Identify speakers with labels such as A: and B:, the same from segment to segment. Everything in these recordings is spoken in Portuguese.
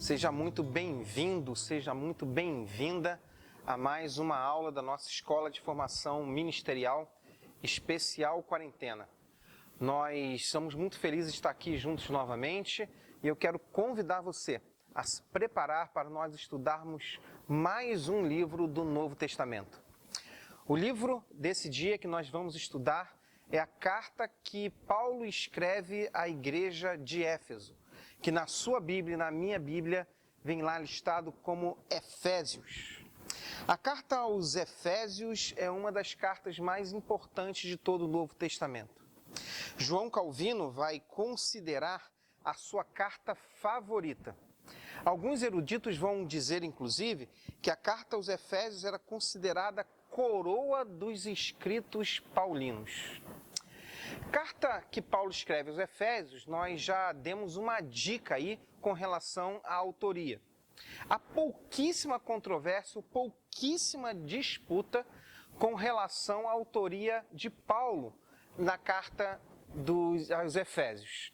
A: Seja muito bem-vindo, seja muito bem-vinda a mais uma aula da nossa Escola de Formação Ministerial Especial Quarentena. Nós somos muito felizes de estar aqui juntos novamente e eu quero convidar você a se preparar para nós estudarmos mais um livro do Novo Testamento. O livro desse dia que nós vamos estudar é a carta que Paulo escreve à igreja de Éfeso, que na sua Bíblia e na minha Bíblia vem lá listado como Efésios. A carta aos Efésios é uma das cartas mais importantes de todo o Novo Testamento. João Calvino vai considerar a sua carta favorita. Alguns eruditos vão dizer, inclusive, que a carta aos Efésios era considerada coroa dos escritos paulinos. Carta que Paulo escreve aos Efésios, nós já demos uma dica aí com relação à autoria. Há pouquíssima controvérsia, pouquíssima disputa com relação à autoria de Paulo na carta aos Efésios.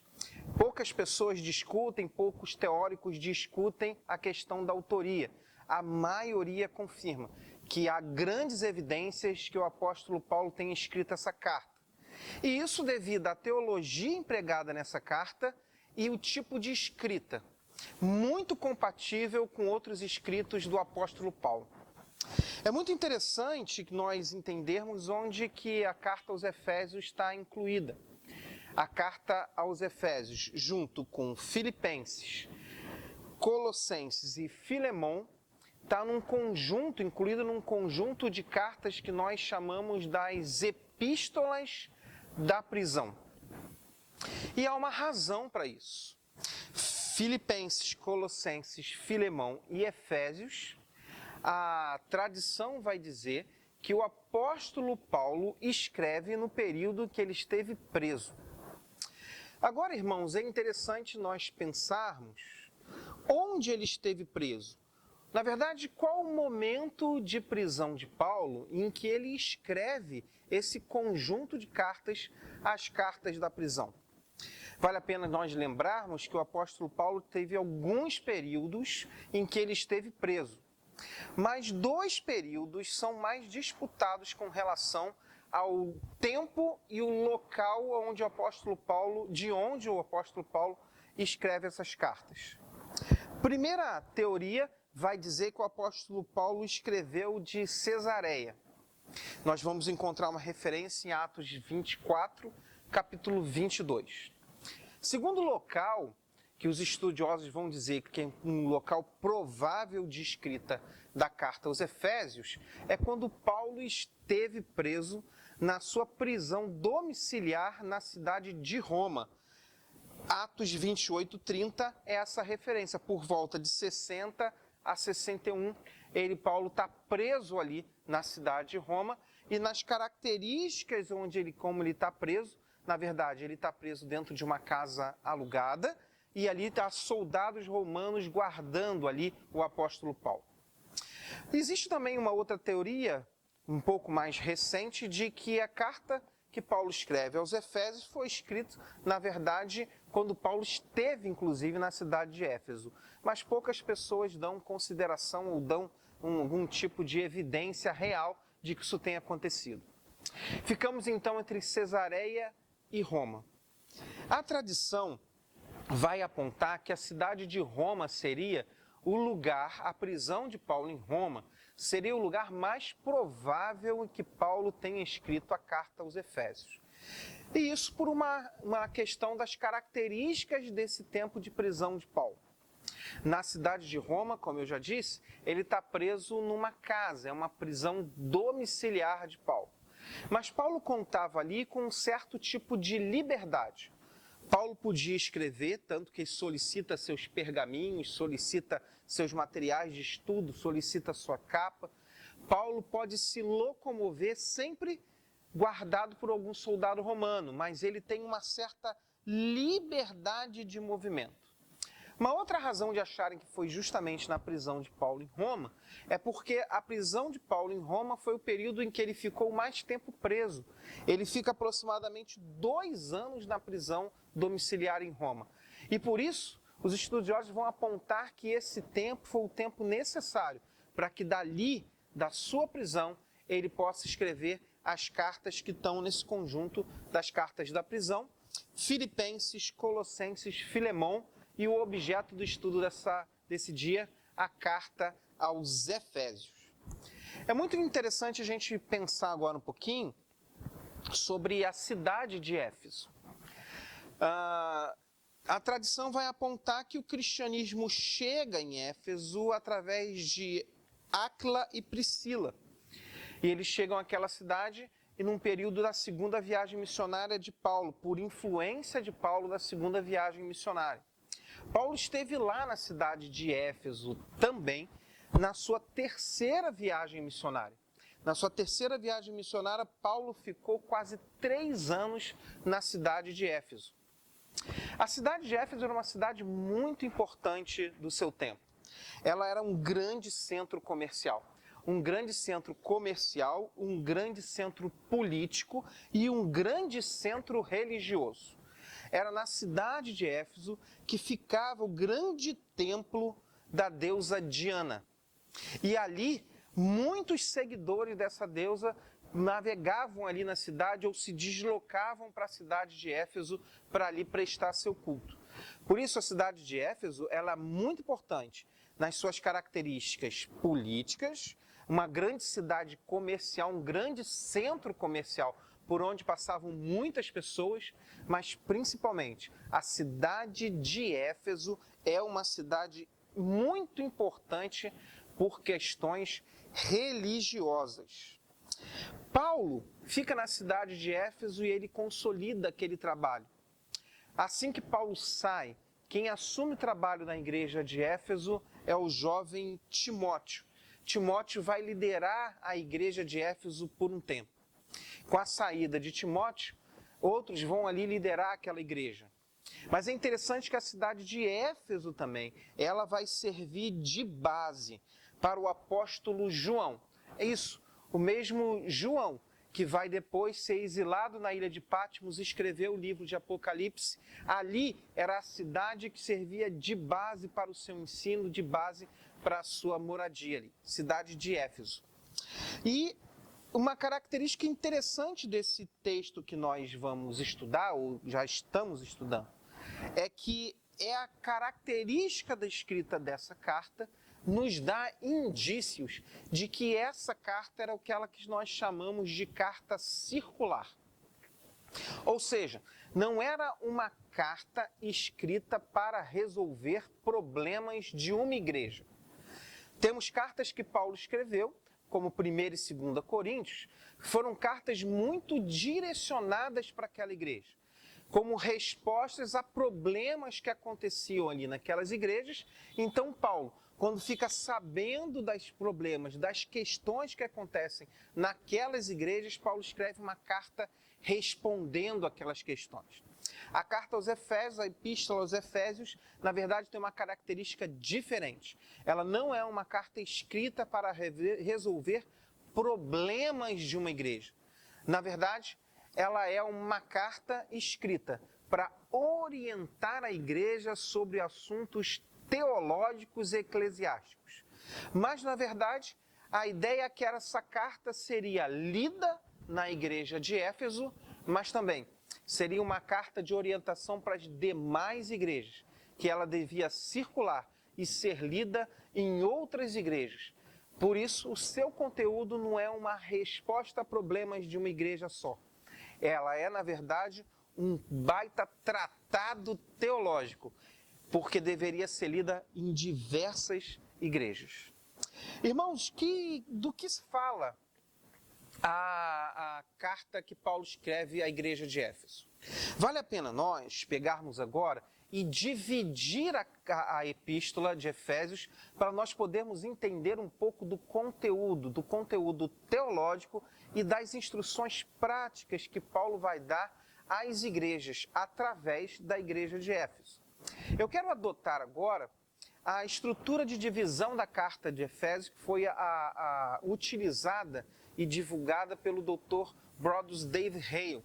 A: Poucas pessoas discutem, poucos teóricos discutem a questão da autoria. A maioria confirma que há grandes evidências que o apóstolo Paulo tem escrito essa carta. E isso devido à teologia empregada nessa carta e o tipo de escrita, muito compatível com outros escritos do apóstolo Paulo. É muito interessante nós entendermos onde que a carta aos Efésios está incluída. A carta aos Efésios, junto com Filipenses, Colossenses e Filemão, está incluído num conjunto de cartas que nós chamamos das epístolas da prisão. E há uma razão para isso. Filipenses, Colossenses, Filemão e Efésios, a tradição vai dizer que o apóstolo Paulo escreve no período que ele esteve preso. Agora, irmãos, é interessante nós pensarmos onde ele esteve preso. Na verdade, qual o momento de prisão de Paulo em que ele escreve esse conjunto de cartas, as cartas da prisão? Vale a pena nós lembrarmos que o apóstolo Paulo teve alguns períodos em que ele esteve preso. Mas dois períodos são mais disputados com relação ao tempo e o local de onde o apóstolo Paulo escreve essas cartas. Primeira teoria vai dizer que o apóstolo Paulo escreveu de Cesareia. Nós vamos encontrar uma referência em Atos 24, capítulo 22. Segundo local, que os estudiosos vão dizer que é um local provável de escrita da carta aos Efésios, é quando Paulo esteve preso na sua prisão domiciliar na cidade de Roma. Atos 28, 30 é essa referência, por volta de 60 a 61, Paulo está preso ali na cidade de Roma, e nas características como ele está preso, na verdade, ele está preso dentro de uma casa alugada, e ali está soldados romanos guardando ali o apóstolo Paulo. Existe também uma outra teoria, um pouco mais recente, de que a carta que Paulo escreve aos Efésios foi escrito, na verdade, quando Paulo esteve, inclusive, na cidade de Éfeso. Mas poucas pessoas dão consideração ou dão algum tipo de evidência real de que isso tenha acontecido. Ficamos, então, entre Cesareia e Roma. A tradição vai apontar que a cidade de Roma seria o lugar, a prisão de Paulo em Roma, seria o lugar mais provável em que Paulo tenha escrito a carta aos Efésios. E isso por uma questão das características desse tempo de prisão de Paulo. Na cidade de Roma, como eu já disse, ele está preso numa casa, é uma prisão domiciliar de Paulo. Mas Paulo contava ali com um certo tipo de liberdade. Paulo podia escrever, tanto que ele solicita seus pergaminhos, solicita seus materiais de estudo, solicita sua capa. Paulo pode se locomover sempre guardado por algum soldado romano, mas ele tem uma certa liberdade de movimento. Uma outra razão de acharem que foi justamente na prisão de Paulo em Roma é porque a prisão de Paulo em Roma foi o período em que ele ficou mais tempo preso. Ele fica aproximadamente 2 anos na prisão domiciliar em Roma. E por isso, os estudiosos vão apontar que esse tempo foi o tempo necessário para que dali, da sua prisão, ele possa escrever as cartas que estão nesse conjunto das cartas da prisão, Filipenses, Colossenses, Filemão e o objeto do estudo desse dia, a carta aos Efésios. É muito interessante a gente pensar agora um pouquinho sobre a cidade de Éfeso. A tradição vai apontar que o cristianismo chega em Éfeso através de Áquila e Priscila. E eles chegam àquela cidade e num período da segunda viagem missionária de Paulo, por influência de Paulo da segunda viagem missionária. Paulo esteve lá na cidade de Éfeso também, na sua terceira viagem missionária. Na sua terceira viagem missionária, Paulo ficou quase 3 anos na cidade de Éfeso. A cidade de Éfeso era uma cidade muito importante do seu tempo. Ela era um grande centro comercial. Um grande centro comercial, um grande centro político e um grande centro religioso. Era na cidade de Éfeso que ficava o grande templo da deusa Diana. E ali, muitos seguidores dessa deusa navegavam ali na cidade ou se deslocavam para a cidade de Éfeso para ali prestar seu culto. Por isso, a cidade de Éfeso ela é muito importante nas suas características políticas, uma grande cidade comercial, um grande centro comercial por onde passavam muitas pessoas, mas principalmente a cidade de Éfeso é uma cidade muito importante por questões religiosas. Paulo fica na cidade de Éfeso e ele consolida aquele trabalho. Assim que Paulo sai, quem assume o trabalho na igreja de Éfeso é o jovem Timóteo. Timóteo vai liderar a igreja de Éfeso por um tempo. Com a saída de Timóteo, outros vão ali liderar aquela igreja. Mas é interessante que a cidade de Éfeso também, ela vai servir de base para o apóstolo João. É isso, o mesmo João que vai depois ser exilado na ilha de Patmos e escrever o livro de Apocalipse. Ali era a cidade que servia de base para o seu ensino, de base para a sua moradia ali, cidade de Éfeso. E uma característica interessante desse texto que nós vamos estudar, ou já estamos estudando, é que é a característica da escrita dessa carta nos dá indícios de que essa carta era aquela que nós chamamos de carta circular. Ou seja, não era uma carta escrita para resolver problemas de uma igreja. Temos cartas que Paulo escreveu, como 1ª e 2ª Coríntios, foram cartas muito direcionadas para aquela igreja, como respostas a problemas que aconteciam ali naquelas igrejas. Então Paulo, quando fica sabendo dos problemas, das questões que acontecem naquelas igrejas, Paulo escreve uma carta respondendo aquelas questões. A carta aos Efésios, a epístola aos Efésios, na verdade tem uma característica diferente. Ela não é uma carta escrita para resolver problemas de uma igreja. Na verdade, ela é uma carta escrita para orientar a igreja sobre assuntos teológicos e eclesiásticos. Mas, na verdade, a ideia é que essa carta seria lida na igreja de Éfeso, mas também seria uma carta de orientação para as demais igrejas, que ela devia circular e ser lida em outras igrejas. Por isso, o seu conteúdo não é uma resposta a problemas de uma igreja só. Ela é, na verdade, um baita tratado teológico, porque deveria ser lida em diversas igrejas. Irmãos, do que se fala a carta que Paulo escreve à igreja de Éfeso? Vale a pena nós pegarmos agora e dividir a epístola de Efésios para nós podermos entender um pouco do conteúdo teológico e das instruções práticas que Paulo vai dar às igrejas através da igreja de Éfeso. Eu quero adotar agora a estrutura de divisão da carta de Efésios, que foi utilizada e divulgada pelo Dr. Brodus David Hale.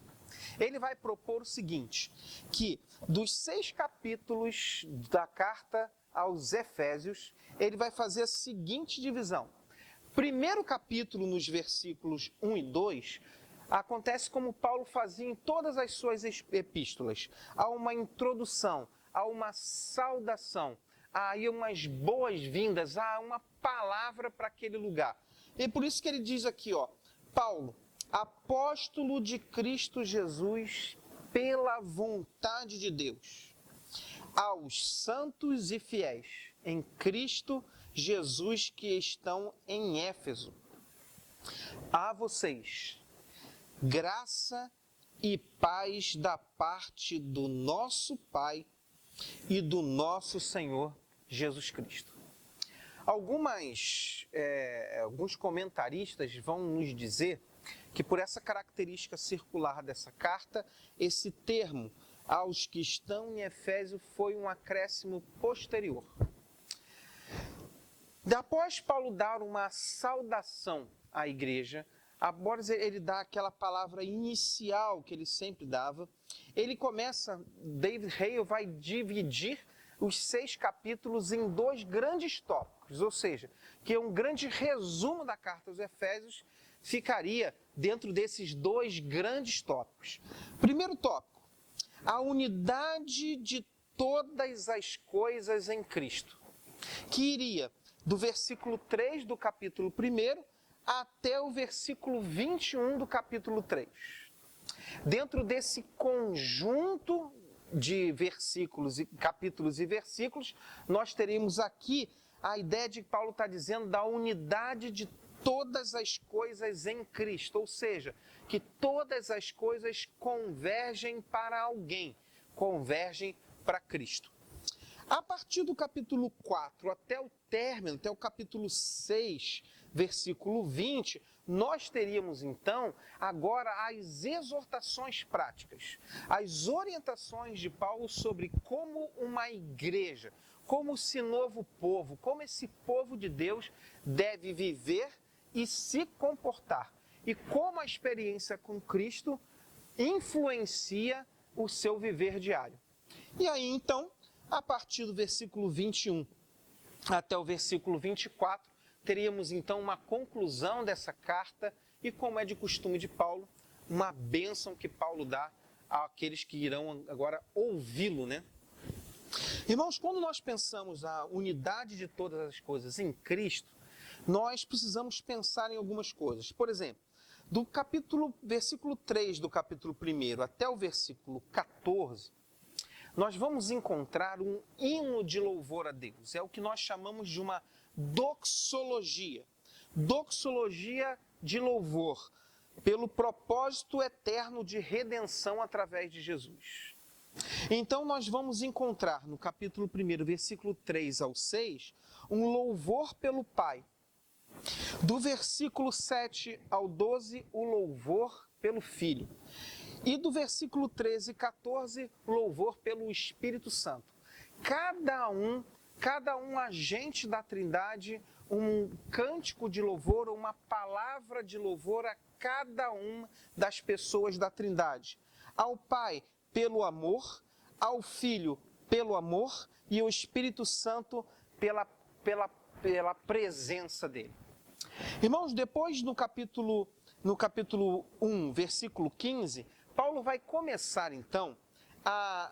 A: Ele vai propor o seguinte, que dos 6 capítulos da carta aos Efésios, ele vai fazer a seguinte divisão. Primeiro capítulo, nos versículos 1 e 2, acontece como Paulo fazia em todas as suas epístolas. Há uma introdução, há uma saudação, há aí umas boas-vindas, há uma palavra para aquele lugar. E por isso que ele diz aqui, Paulo, apóstolo de Cristo Jesus, pela vontade de Deus, aos santos e fiéis em Cristo Jesus que estão em Éfeso. A vocês, graça e paz da parte do nosso Pai e do nosso Senhor Jesus Cristo. Alguns comentaristas vão nos dizer que por essa característica circular dessa carta, esse termo, aos que estão em Efésio, foi um acréscimo posterior. Após Paulo dar uma saudação à igreja, após ele dar aquela palavra inicial que ele sempre dava, ele começa, David Hale vai dividir os 6 capítulos em 2 grandes tópicos, ou seja, que um grande resumo da carta aos Efésios ficaria dentro desses 2 grandes tópicos. Primeiro tópico, a unidade de todas as coisas em Cristo, que iria do versículo 3 do capítulo 1 até o versículo 21 do capítulo 3. Dentro desse conjunto de versículos, capítulos e versículos, nós teríamos aqui a ideia de que Paulo está dizendo da unidade de todas as coisas em Cristo, ou seja, que todas as coisas convergem para alguém, convergem para Cristo. A partir do capítulo 4 até o término, até o capítulo 6, versículo 20, nós teríamos então agora as exortações práticas, as orientações de Paulo sobre como uma igreja, como esse novo povo, como esse povo de Deus deve viver e se comportar, e como a experiência com Cristo influencia o seu viver diário. E aí então, a partir do versículo 21 até o versículo 24, teríamos então uma conclusão dessa carta e, como é de costume de Paulo, uma bênção que Paulo dá àqueles que irão agora ouvi-lo, né? Irmãos, quando nós pensamos a unidade de todas as coisas em Cristo, nós precisamos pensar em algumas coisas. Por exemplo, do versículo 3 do capítulo 1 até o versículo 14, nós vamos encontrar um hino de louvor a Deus. É o que nós chamamos de uma doxologia. Doxologia de louvor, pelo propósito eterno de redenção através de Jesus. Então nós vamos encontrar no capítulo 1, versículo 3 ao 6, um louvor pelo Pai. Do versículo 7 ao 12, o louvor pelo Filho. E do versículo 13 e 14, louvor pelo Espírito Santo. Cada um agente da Trindade, um cântico de louvor, uma palavra de louvor a cada uma das pessoas da Trindade. Ao Pai, pelo amor, ao Filho, pelo amor, e ao Espírito Santo, pela presença dele. Irmãos, depois no capítulo 1, versículo 15, Paulo vai começar então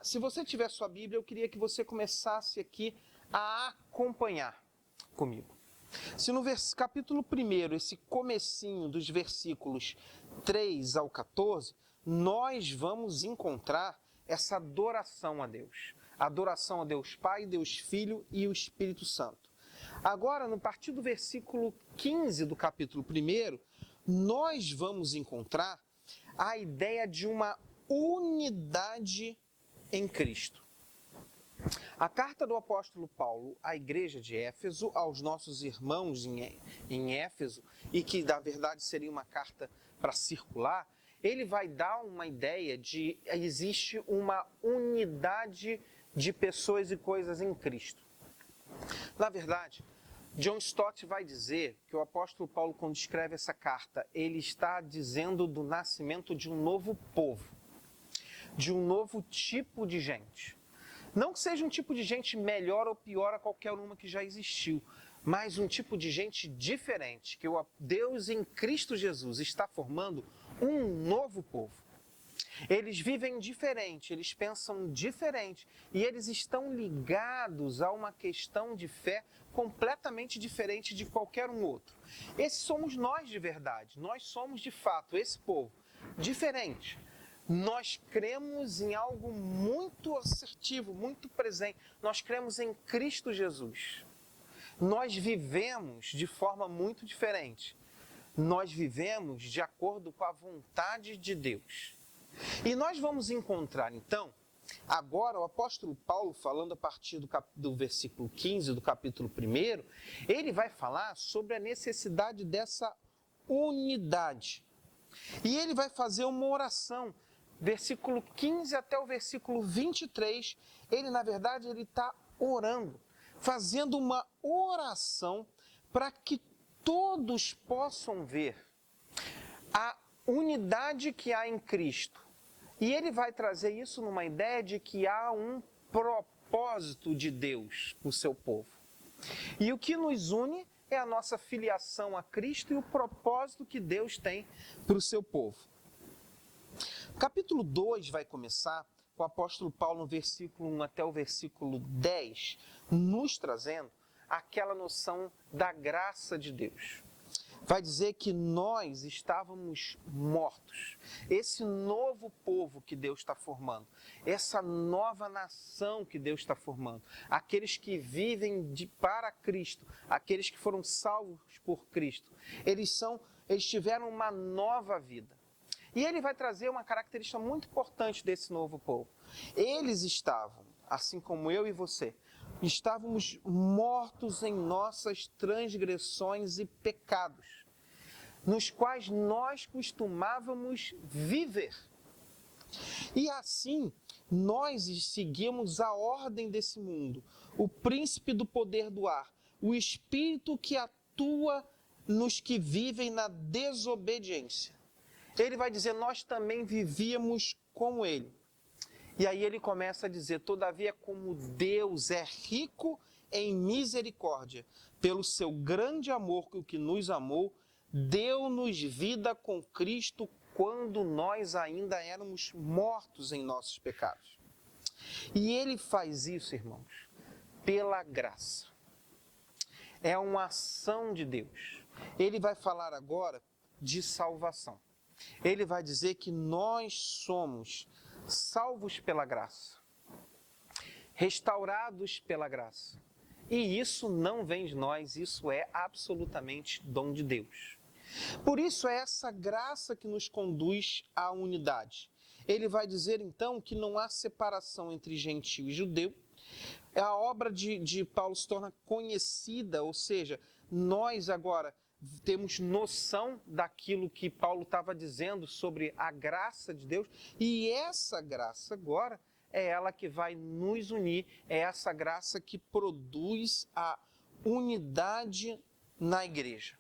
A: se você tiver sua Bíblia, eu queria que você começasse aqui a acompanhar comigo. Se no capítulo 1, esse comecinho dos versículos 3 ao 14, nós vamos encontrar essa adoração a Deus. Adoração a Deus Pai, Deus Filho e o Espírito Santo. Agora, no partir do versículo 15 do capítulo 1, nós vamos encontrar a ideia de uma unidade em Cristo. A carta do apóstolo Paulo à igreja de Éfeso, aos nossos irmãos em Éfeso, e que na verdade seria uma carta para circular, ele vai dar uma ideia de que existe uma unidade de pessoas e coisas em Cristo. Na verdade, John Stott vai dizer que o apóstolo Paulo, quando escreve essa carta, ele está dizendo do nascimento de um novo povo. de um novo tipo de gente. Não que seja um tipo de gente melhor ou pior a qualquer uma que já existiu, mas um tipo de gente diferente, que o Deus em Cristo Jesus está formando um novo povo. Eles vivem diferente, eles pensam diferente e eles estão ligados a uma questão de fé completamente diferente de qualquer um outro. Esses somos nós de verdade, nós somos de fato esse povo diferente. Nós cremos em algo muito assertivo, muito presente. Nós cremos em Cristo Jesus. Nós vivemos de forma muito diferente. Nós vivemos de acordo com a vontade de Deus. E nós vamos encontrar, então, agora o apóstolo Paulo, falando a partir do versículo 15 do capítulo 1, ele vai falar sobre a necessidade dessa unidade. E ele vai fazer uma oração, versículo 15 até o versículo 23, ele está orando, fazendo uma oração para que todos possam ver a unidade que há em Cristo. E ele vai trazer isso numa ideia de que há um propósito de Deus para o seu povo. E o que nos une é a nossa filiação a Cristo e o propósito que Deus tem para o seu povo. Capítulo 2 vai começar com o apóstolo Paulo no versículo 1 até o versículo 10, nos trazendo aquela noção da graça de Deus. Vai dizer que nós estávamos mortos. Esse novo povo que Deus está formando, essa nova nação que Deus está formando, aqueles que vivem para Cristo, aqueles que foram salvos por Cristo, eles tiveram uma nova vida. E ele vai trazer uma característica muito importante desse novo povo. Eles estavam, assim como eu e você, estávamos mortos em nossas transgressões e pecados, nos quais nós costumávamos viver. E assim, nós seguimos a ordem desse mundo, o príncipe do poder do ar, o espírito que atua nos que vivem na desobediência. Ele vai dizer, nós também vivíamos como ele. E aí ele começa a dizer, todavia como Deus é rico em misericórdia, pelo seu grande amor que nos amou, deu-nos vida com Cristo quando nós ainda éramos mortos em nossos pecados. E ele faz isso, irmãos, pela graça. É uma ação de Deus. Ele vai falar agora de salvação. Ele vai dizer que nós somos salvos pela graça, restaurados pela graça. E isso não vem de nós, isso é absolutamente dom de Deus. Por isso é essa graça que nos conduz à unidade. Ele vai dizer então que não há separação entre gentio e judeu. A obra de Paulo se torna conhecida, ou seja, nós agora temos noção daquilo que Paulo estava dizendo sobre a graça de Deus, e essa graça agora é ela que vai nos unir, é essa graça que produz a unidade na igreja.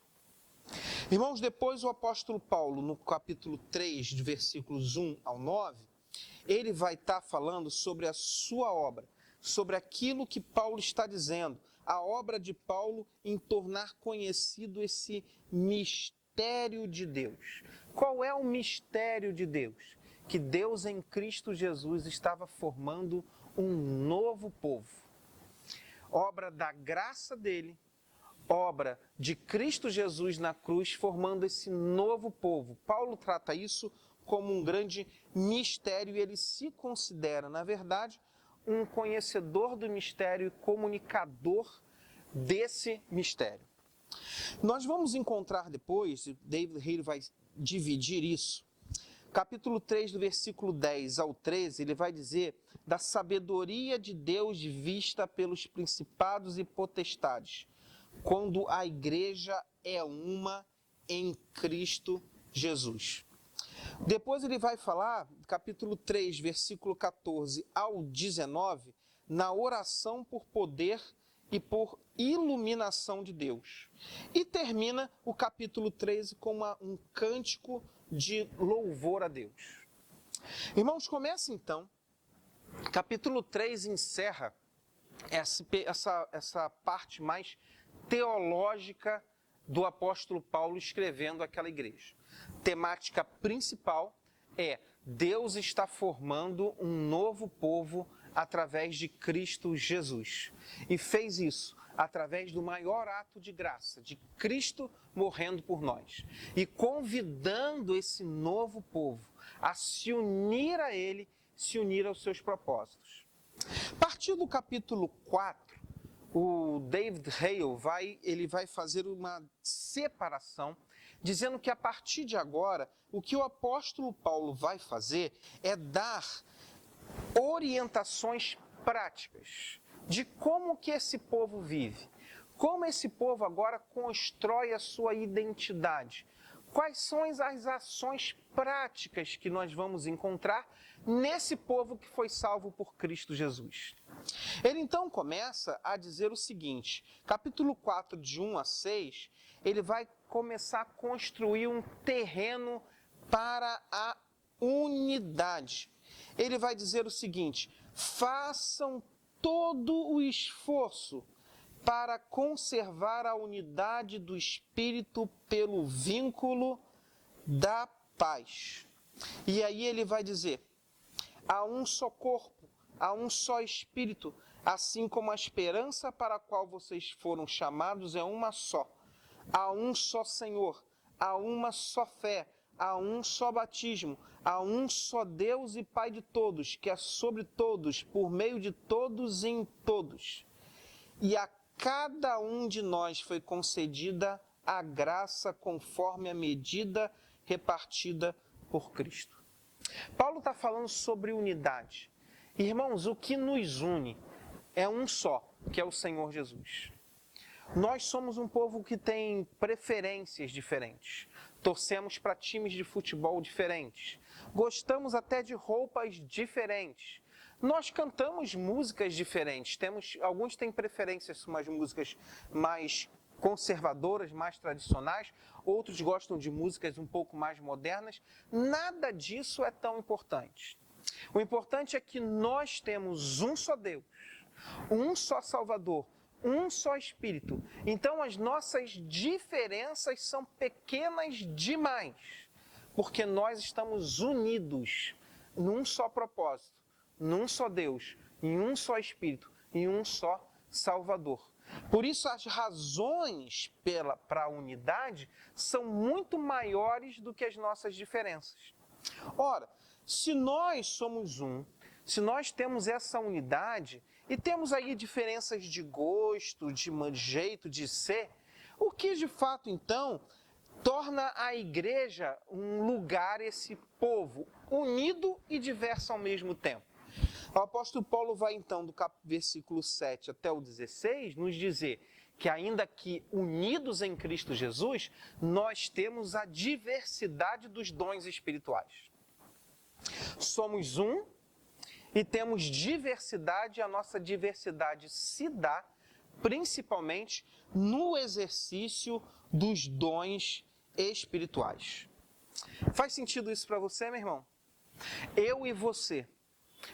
A: Irmãos, depois o apóstolo Paulo, no capítulo 3, de versículos 1 ao 9, ele vai estar falando sobre a sua obra, sobre aquilo que Paulo está dizendo, a obra de Paulo em tornar conhecido esse mistério de Deus. Qual é o mistério de Deus? Que Deus em Cristo Jesus estava formando um novo povo. Obra da graça dele, obra de Cristo Jesus na cruz, formando esse novo povo. Paulo trata isso como um grande mistério e ele se considera, na verdade, um conhecedor do mistério e comunicador desse mistério. Nós vamos encontrar depois, David Hale vai dividir isso, capítulo 3, do versículo 10 ao 13, ele vai dizer da sabedoria de Deus vista pelos principados e potestades, quando a igreja é uma em Cristo Jesus. Depois ele vai falar, capítulo 3, versículo 14 ao 19, na oração por poder e por iluminação de Deus. E termina o capítulo 13 com um cântico de louvor a Deus. Irmãos, começa então. Capítulo 3 encerra essa parte mais teológica do apóstolo Paulo escrevendo aquela igreja. Temática principal é: Deus está formando um novo povo através de Cristo Jesus. E fez isso através do maior ato de graça, de Cristo morrendo por nós. E convidando esse novo povo a se unir a Ele, se unir aos seus propósitos. A partir do capítulo 4, o David Hale ele vai fazer uma separação, dizendo que a partir de agora, o que o apóstolo Paulo vai fazer é dar orientações práticas de como que esse povo vive, como esse povo agora constrói a sua identidade, quais são as ações práticas que nós vamos encontrar nesse povo que foi salvo por Cristo Jesus. Ele então começa a dizer o seguinte, capítulo 4, de 1 a 6, ele vai começar a construir um terreno para a unidade. Ele vai dizer o seguinte: façam todo o esforço para conservar a unidade do Espírito pelo vínculo da paz. E aí ele vai dizer: há um só corpo, há um só Espírito, assim como a esperança para a qual vocês foram chamados é uma só. Há um só Senhor, há uma só fé, há um só batismo, há um só Deus e Pai de todos, que é sobre todos, por meio de todos e em todos. E a cada um de nós foi concedida a graça conforme a medida repartida por Cristo. Paulo está falando sobre unidade. Irmãos, o que nos une é um só, que é o Senhor Jesus. Nós somos um povo que tem preferências diferentes. Torcemos para times de futebol diferentes. Gostamos até de roupas diferentes. Nós cantamos músicas diferentes. Alguns têm preferências, umas músicas mais conservadoras, mais tradicionais. Outros gostam de músicas um pouco mais modernas. Nada disso é tão importante. O importante é que nós temos um só Deus, um só Salvador, um só Espírito. Então as nossas diferenças são pequenas demais, porque nós estamos unidos num só propósito, num só Deus, em um só Espírito, em um só Salvador. Por isso as razões para a unidade são muito maiores do que as nossas diferenças. Ora, se nós somos um, se nós temos essa unidade e temos aí diferenças de gosto, de jeito de ser, o que de fato então torna a igreja um lugar, esse povo unido e diverso ao mesmo tempo? O apóstolo Paulo vai então do versículo 7 até o 16 nos dizer que ainda que unidos em Cristo Jesus, nós temos a diversidade dos dons espirituais. Somos um e temos diversidade, e a nossa diversidade se dá principalmente no exercício dos dons espirituais. Faz sentido isso para você, meu irmão? Eu e você,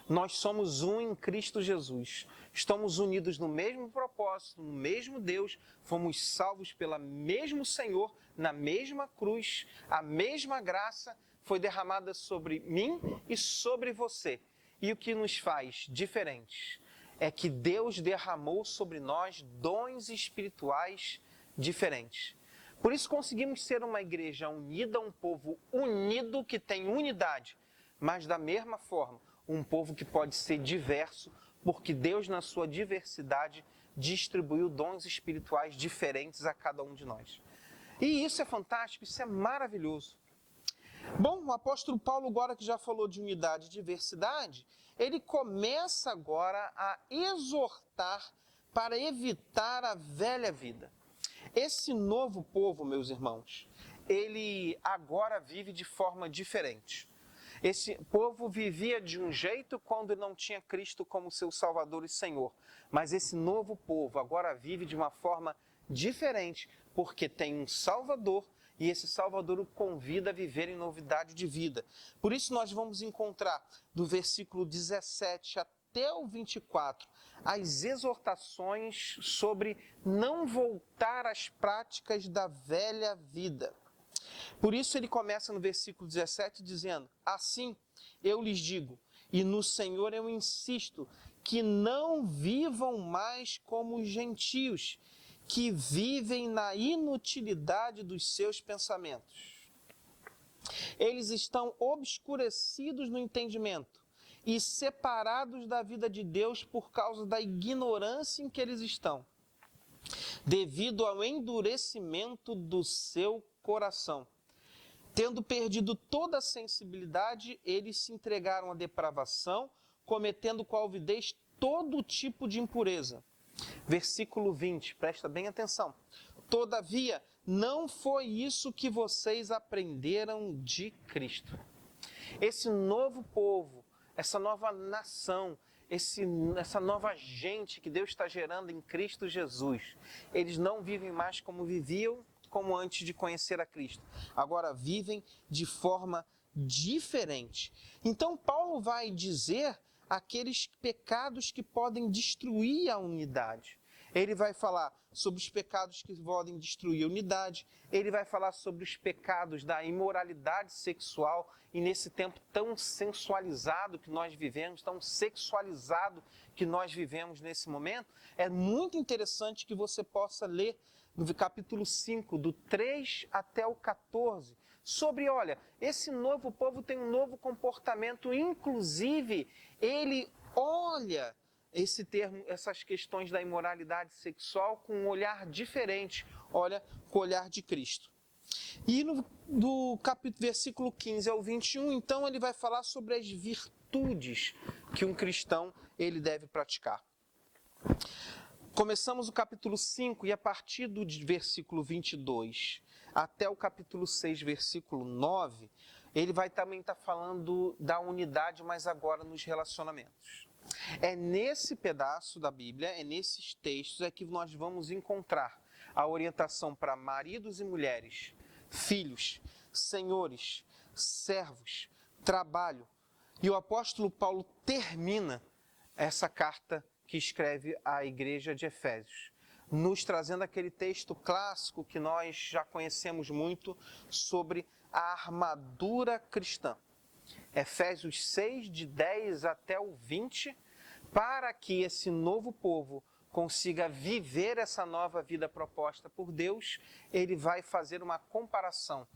A: nós somos um em Cristo Jesus. Estamos unidos no mesmo propósito, no mesmo Deus. Fomos salvos pelo mesmo Senhor, na mesma cruz. A mesma graça foi derramada sobre mim e sobre você. E o que nos faz diferentes é que Deus derramou sobre nós dons espirituais diferentes. Por isso conseguimos ser uma igreja unida, um povo unido que tem unidade, mas da mesma forma, um povo que pode ser diverso, porque Deus, na sua diversidade, distribuiu dons espirituais diferentes a cada um de nós. E isso é fantástico, isso é maravilhoso. Bom, o apóstolo Paulo, agora que já falou de unidade e diversidade, ele começa agora a exortar para evitar a velha vida. Esse novo povo, meus irmãos, ele agora vive de forma diferente. Esse povo vivia de um jeito quando não tinha Cristo como seu Salvador e Senhor. Mas esse novo povo agora vive de uma forma diferente, porque tem um Salvador e esse Salvador o convida a viver em novidade de vida. Por isso nós vamos encontrar do versículo 17 até o 24 as exortações sobre não voltar às práticas da velha vida. Por isso ele começa no versículo 17 dizendo: assim eu lhes digo, e no Senhor eu insisto, que não vivam mais como os gentios, que vivem na inutilidade dos seus pensamentos. Eles estão obscurecidos no entendimento e separados da vida de Deus por causa da ignorância em que eles estão, devido ao endurecimento do seu coração. Tendo perdido toda a sensibilidade, eles se entregaram à depravação, cometendo com alvidez todo tipo de impureza. Versículo 20, presta bem atenção. Todavia, não foi isso que vocês aprenderam de Cristo. Esse novo povo, essa nova nação, essa nova gente que Deus está gerando em Cristo Jesus, eles não vivem mais como viviam, como antes de conhecer a Cristo. Agora vivem de forma diferente. Então Paulo vai dizer aqueles pecados que podem destruir a unidade. Ele vai falar sobre os pecados que podem destruir a unidade, ele vai falar sobre os pecados da imoralidade sexual, e nesse tempo tão sensualizado que nós vivemos, tão sexualizado que nós vivemos nesse momento, é muito interessante que você possa ler no capítulo 5, do 3 até o 14, sobre, olha, esse novo povo tem um novo comportamento, inclusive ele olha essas questões da imoralidade sexual com um olhar diferente, olha, com o olhar de Cristo. E do versículo 15 ao 21, então, ele vai falar sobre as virtudes que um cristão ele deve praticar. Começamos o capítulo 5 e a partir do versículo 22 até o capítulo 6, versículo 9, ele vai também estar falando da unidade, mas agora nos relacionamentos. É nesse pedaço da Bíblia, é nesses textos é que nós vamos encontrar a orientação para maridos e mulheres, filhos, senhores, servos, trabalho. E o apóstolo Paulo termina essa carta que escreve à igreja de Efésios, nos trazendo aquele texto clássico que nós já conhecemos muito sobre a armadura cristã. Efésios 6, de 10 até o 20, para que esse novo povo consiga viver essa nova vida proposta por Deus, ele vai fazer uma comparação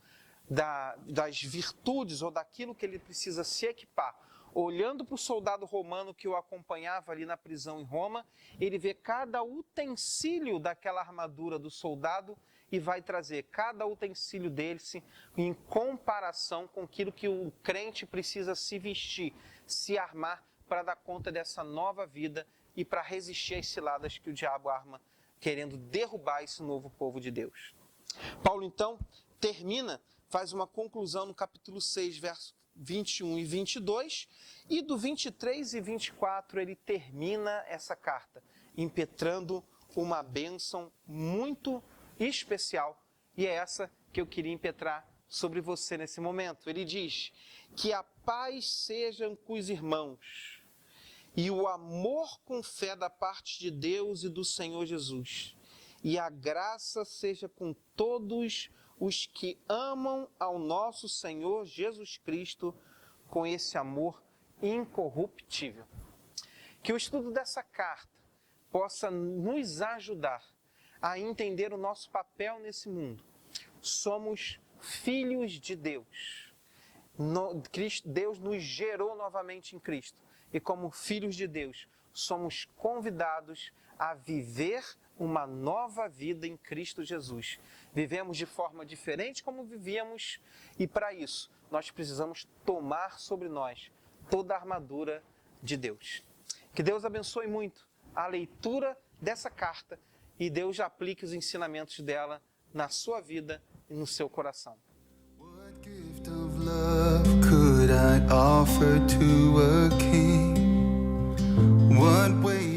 A: das virtudes ou daquilo que ele precisa se equipar. Olhando para o soldado romano que o acompanhava ali na prisão em Roma, ele vê cada utensílio daquela armadura do soldado e vai trazer cada utensílio dele em comparação com aquilo que o crente precisa se vestir, se armar para dar conta dessa nova vida e para resistir às ciladas que o diabo arma, querendo derrubar esse novo povo de Deus. Paulo, então, faz uma conclusão no capítulo 6, versos 21 e 22, e do 23 e 24 ele termina essa carta, impetrando uma bênção muito especial, e é essa que eu queria impetrar sobre você nesse momento. Ele diz: que a paz seja com os irmãos, e o amor com fé da parte de Deus e do Senhor Jesus, e a graça seja com todos os que amam ao nosso Senhor Jesus Cristo com esse amor incorruptível. Que o estudo dessa carta possa nos ajudar a entender o nosso papel nesse mundo. Somos filhos de Deus. Deus nos gerou novamente em Cristo. E como filhos de Deus, somos convidados a viver uma nova vida em Cristo Jesus. Vivemos de forma diferente como vivíamos, e para isso nós precisamos tomar sobre nós toda a armadura de Deus. Que Deus abençoe muito a leitura dessa carta e Deus aplique os ensinamentos dela na sua vida e no seu coração.
B: What gift of love could I offer to a king? What way